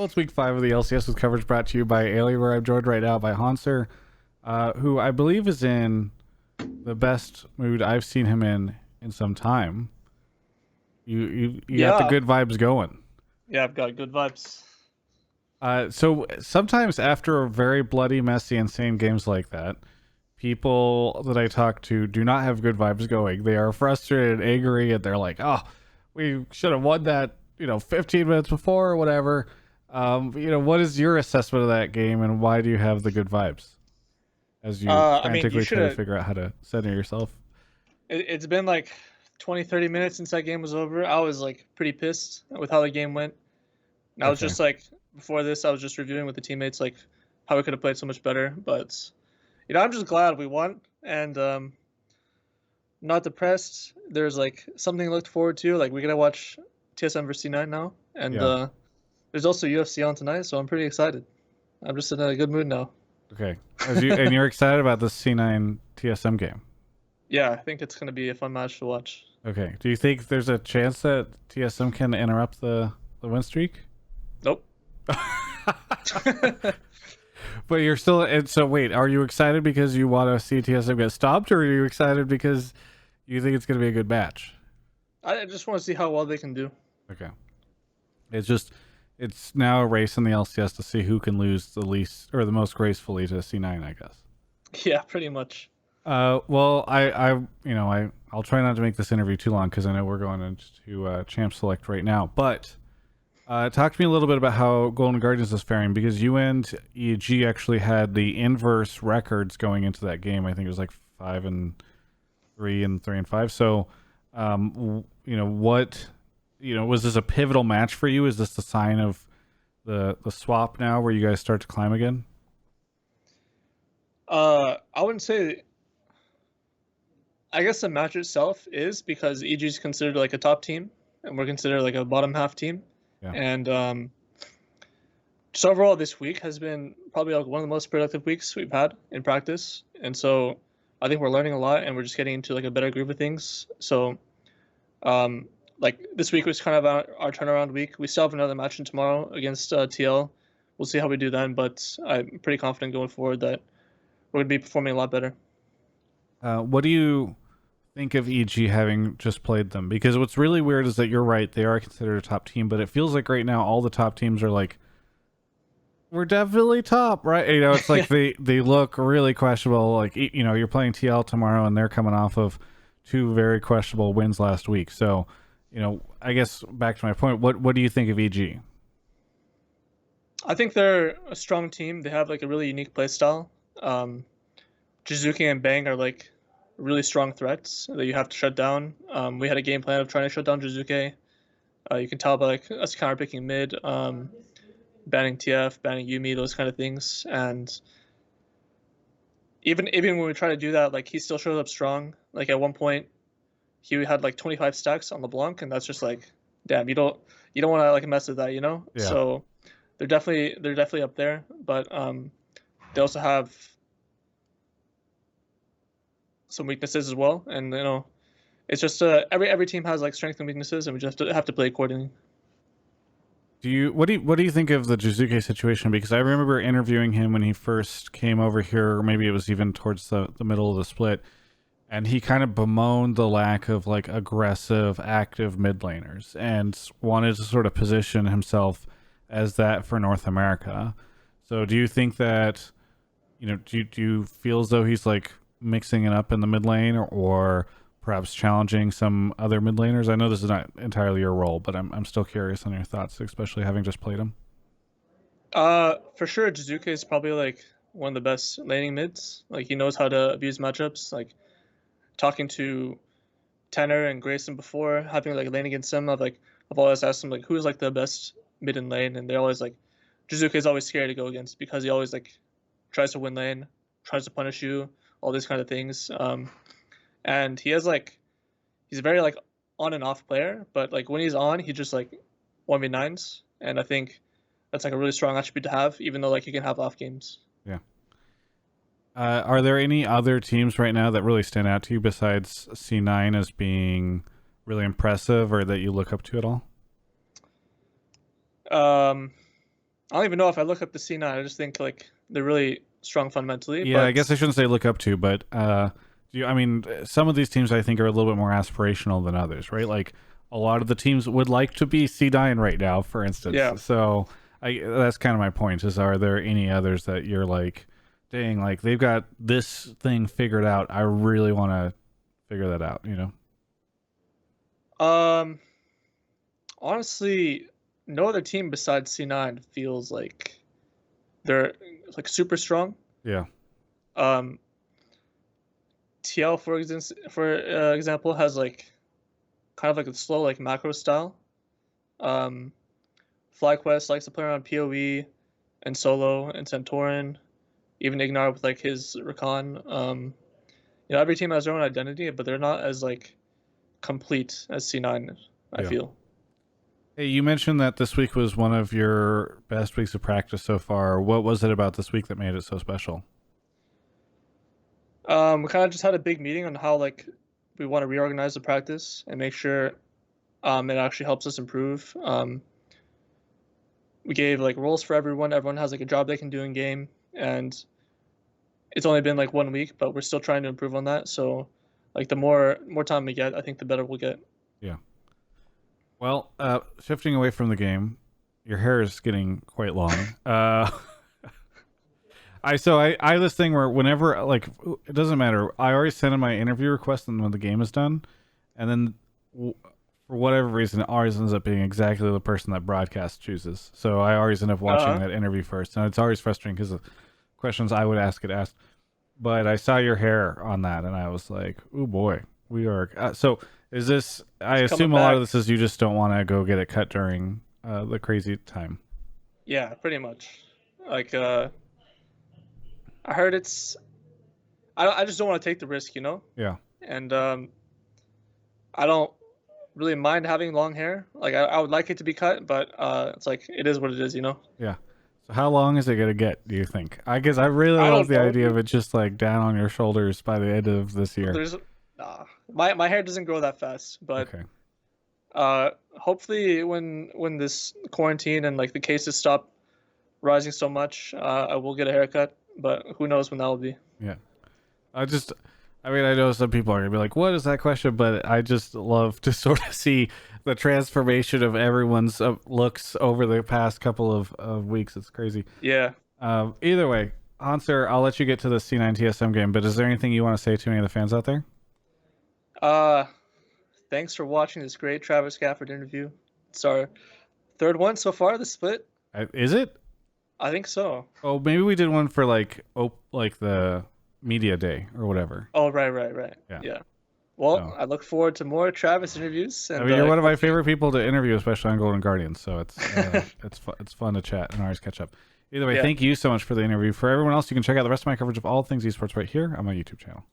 Well, it's week 5 of the LCS with coverage brought to you by Ailey, where I'm joined right now by Hauntzer, who I believe is in the best mood I've seen him in some time. You got the Yeah, good vibes going. yeah, I've got good vibes. So sometimes after a very bloody, messy, insane games like that, people that I talk to do not have good vibes going. They are frustrated, angry, and they're like, "Oh, we should have won that, 15 minutes before or whatever." What is your assessment of that game, and why do you have the good vibes as you I mean, you frantically should try to have. figure out how to center yourself? It's been like 20, 30 minutes since that game was over. I was like pretty pissed with how the game went. And I was Okay. just like, before this, I was just reviewing with the teammates like how we could have played so much better. But I'm just glad we won and not depressed. There's like something to look forward to. Like we're gonna watch TSM versus C9 now, and Yeah. there's also UFC on tonight, so I'm pretty excited. I'm just in a good mood now. Okay. And you're excited about the C9 TSM game. Yeah, I think it's gonna be a fun match to watch. Okay. Do you think there's a chance that TSM can interrupt the win streak? Nope. But you're still, and so wait, are you excited because you want to see TSM get stopped, or are you excited because you think it's going to be a good match? I just want to see how well they can do. Okay. It's now a race in the LCS to see who can lose the least or the most gracefully to C9, I guess. Yeah, pretty much. Well, I'll try not to make this interview too long because I know we're going into Champ Select right now. But talk to me a little bit about how Golden Guardians is faring, because you and EG actually had the inverse records going into that game. I think it was like 5-3 and 3-5. So, was this a pivotal match for you? Is this the sign of the swap now, where you guys start to climb again? I wouldn't say. I guess the match itself is because EG is considered like a top team, and we're considered like a bottom half team. Yeah. And just overall, this week has been probably like one of the most productive weeks we've had in practice. And so I think we're learning a lot, and we're just getting into like a better groove of things. So, like this week was kind of our turnaround week. We still have another match in tomorrow against TL. We'll see how we do then, but I'm pretty confident going forward that we're going to be performing a lot better. What do you think of EG having just played them? Because what's really weird is that you're right, they are considered a top team, but it feels like right now all the top teams are like, we're definitely top, right? It's like they look really questionable. Like, you're playing TL tomorrow and they're coming off of 2 very questionable wins last week. So, I guess back to my point, what do you think of EG? I think they're a strong team. They have like a really unique play style. Jizuki and Bang are like really strong threats that you have to shut down. We had a game plan of trying to shut down Jizuke. You can tell by like us counter picking mid, banning TF, banning Yumi, those kind of things. And even when we try to do that, like he still shows up strong. Like at one point, he had like 25 stacks on LeBlanc, and that's just like, damn, you don't want to like mess with that, Yeah. So they're definitely up there, but they also have some weaknesses as well, and it's just every team has like strengths and weaknesses, and we just have to play accordingly. What do you think of the Jizuke situation? Because I remember interviewing him when he first came over here, or maybe it was even towards the middle of the split, and he kind of bemoaned the lack of like aggressive, active mid laners, and wanted to sort of position himself as that for North America. So do you think that, do you feel as though he's like mixing it up in the mid lane, or perhaps challenging some other mid laners? I know this is not entirely your role, but I'm still curious on your thoughts, especially having just played him. For sure, Jizuke is probably like one of the best laning mids. Like he knows how to abuse matchups. Like talking to Tanner and Grayson before, having like lane against them, I've always asked them like who's like the best mid in lane, and they're always like Jizuke is always scary to go against because he always like tries to win lane, tries to punish you, all these kind of things. And he's a very like on and off player, but like when he's on, he just like 1v9s, and I think that's like a really strong attribute to have, even though like he can have off games. Yeah. Are there any other teams right now that really stand out to you besides C9 as being really impressive, or that you look up to at all? Um, I don't even know if I look up the C9. I just think like they're really strong fundamentally. Yeah, I But guess I shouldn't say look up to, but I mean, some of these teams I think are a little bit more aspirational than others, right? Like a lot of the teams would like to be C9 right now, for instance. yeah, So that's kind of my point. Is are there any others that you're like, dang, like they've got this thing figured out. I really want to figure that out, you know? um, honestly, no other team besides C9 feels like they're like super strong. Yeah, Um, TL for example has like kind of like a slow like macro style. Um, FlyQuest likes to play around PoE and solo and Centauran, even Ignar with like his Recon. Every team has their own identity, but they're not as like complete as C9. I yeah. feel. Hey, you mentioned that this week was one of your best weeks of practice so far. What was it about this week that made it so special? We kind of just had a big meeting on how like we want to reorganize the practice and make sure it actually helps us improve. We gave like roles for everyone. Everyone has like a job they can do in game, and it's only been like 1 week, but we're still trying to improve on that. So, like the more time we get, I think the better we'll get. Yeah. Well, shifting away from the game, your hair is getting quite long. I have this thing where whenever like it doesn't matter, I always send in my interview request and when the game is done, and then for whatever reason, it always ends up being exactly the person that broadcast chooses. So I always end up watching that interview first, and it's always frustrating because the questions I would ask get asked. But I saw your hair on that, and I was like, "Oh boy, we are." So is this? I It's coming assume a lot of back. this is you just don't want to go get it cut during the crazy time. Yeah, pretty much. Like I heard it's. I just don't want to take the risk, Yeah, And I don't really mind having long hair. Like I would like it to be cut, but it's like it is what it is. yeah. So how long is it gonna get? Do you think? I guess I really I love don't the know, idea of dude. it just like down on your shoulders by the end of this year. There's nah. My hair doesn't grow that fast, but Okay. hopefully when this quarantine and like the cases stop rising so much, I will get a haircut. But who knows when that will be? Yeah. I just, I mean, I know some people are gonna be like, "What is that question?" But I just love to sort of see the transformation of everyone's looks over the past couple of weeks. It's crazy. Yeah. Either way, Hauntzer, I'll let you get to the C9 TSM game. But is there anything you want to say to any of the fans out there? Uh, Thanks for watching this great Travis Gafford interview. It's our third one so far. The split. Is it? I think so. Oh, maybe we did one for like the media day or whatever. Oh, right. Yeah. Yeah. Well, So I look forward to more Travis interviews, I and mean, you're one of my favorite people to interview, especially on Golden Guardians. So it's it's fun to chat and always catch up. Either way, yeah. thank you so much for the interview. For everyone else, you can check out the rest of my coverage of all things esports right here on my YouTube channel.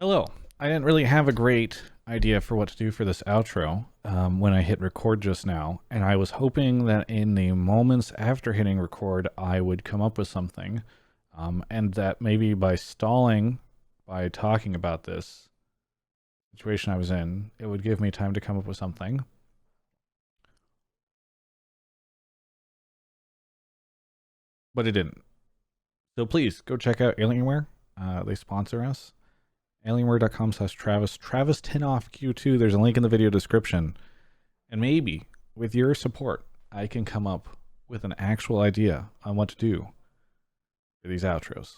Hello. I didn't really have a great idea for what to do for this outro when I hit record just now, and I was hoping that in the moments after hitting record, I would come up with something, and that maybe by stalling, by talking about this situation I was in, it would give me time to come up with something. But it didn't. So please go check out Alienware. They sponsor us. Alienware.com/Travis. Travis 10 off Q2. There's a link in the video description. And maybe with your support, I can come up with an actual idea on what to do for these outros.